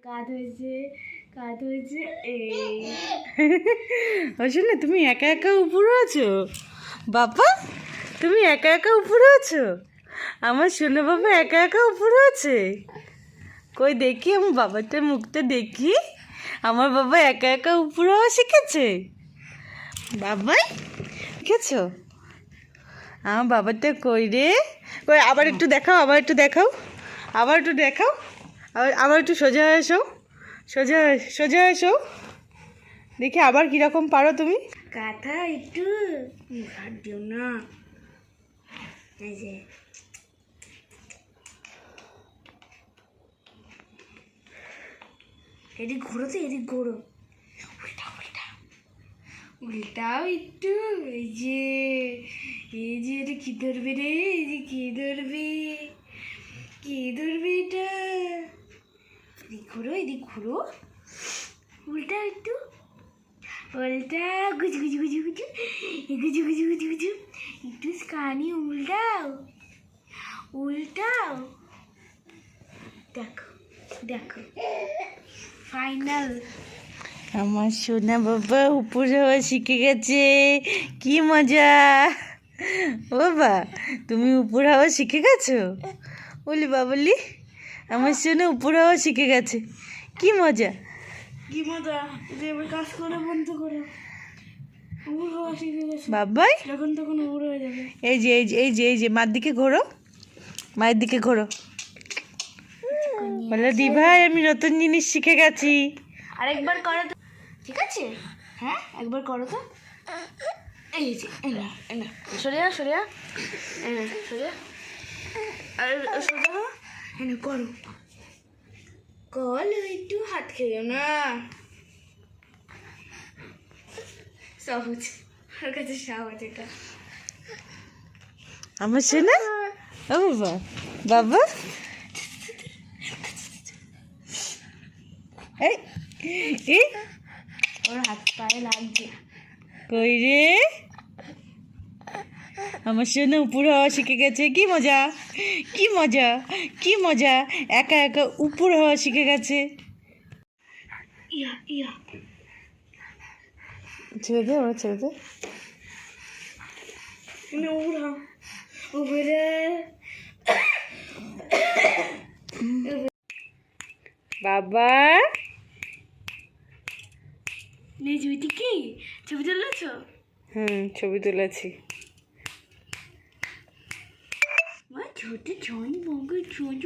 কাঁধ হয়েছে এই আসলে তুমি একা একা উপরে আছো বাবা, তুমি একা একা উপরে আছো? আমার সোনা বাবা একা একা উপরে আছে? কই দেখি আমার বাবাটার মুখটা দেখি। আমার বাবা একা একা উপরে হওয়া শিখেছে। বাবাই শিখেছো? আমার বাবাটা কই রে? কই আবার একটু দেখাও, আবার একটু দেখাও, আবার একটু দেখাও, আবার একটু সোজা এসো, সোজা সোজা এসো দেখি আবার কিরকম পারো তুমি। কাঁথা একটু ঘাট দিও না। এই যে এদিক ঘোরো তো, এদিক ঘোরো, উল্টা উল্টা উল্টাও একটু। এই যে এটা কি ধরবে রে? এই যে কি ধরবে, কি ধরবে এটা? এদিক ঘোরো, এদিক ঘোরো, উল্টা একটু, উল্টা, গুজু গুজু গুজু গুজু গুজু গুজু গুজু গুজু, একটু কানি উল্টাও, উল্টাও, দেখো দেখো ফাইনাল। আমার সোনা বাবা উপরে হওয়া শিখে গেছে, কি মজা। বাবা তুমি উপরে হওয়া শিখে গেছো? বলি বাবলি আমার সোনা উপরে হওয়া শিখে গেছে, কি মজা। কি মজা যে এবার কাজ করে বন্ধ করে উড় হওয়া শিখে গেছে। বাবাই যখন তখন উড় হয়ে যাবে। এই যে এই যে এই যে এই যে মার দিকে ঘোরো, মায়ের দিকে ঘোরো, বলো দি ভাই আমি নতুন জিনিস শিখে গেছি। আরেকবার করো তো, ঠিক আছে? হ্যাঁ একবার করো তো। এই যে এনা এনা সরিয়া সরিয়া, এনা সরিয়া, আর সোজা হো, এনা করো, কল একটু হাত খেয়েও না। সহজ, আর কাছে সহজ এটা। আমার সোনা ও বাবা, বাবা এই এই ওর হাত পায়ে লাগছে। কই রে? আমার সোনা উপরে হওয়া শিখে গেছে, কি মজা, কি মজা, কি মজা, একা একা উপরে হওয়া শিখে গেছে। ইয়া ইয়া ছেড়ে দে, ওরা ছেড়ে দে। এনে উড়া উপরে। বাবা ছবিটি কি? ছবি তুলেছ? ছবি তুলেছি। মা ছোট ছোট মঙ্গল ছোট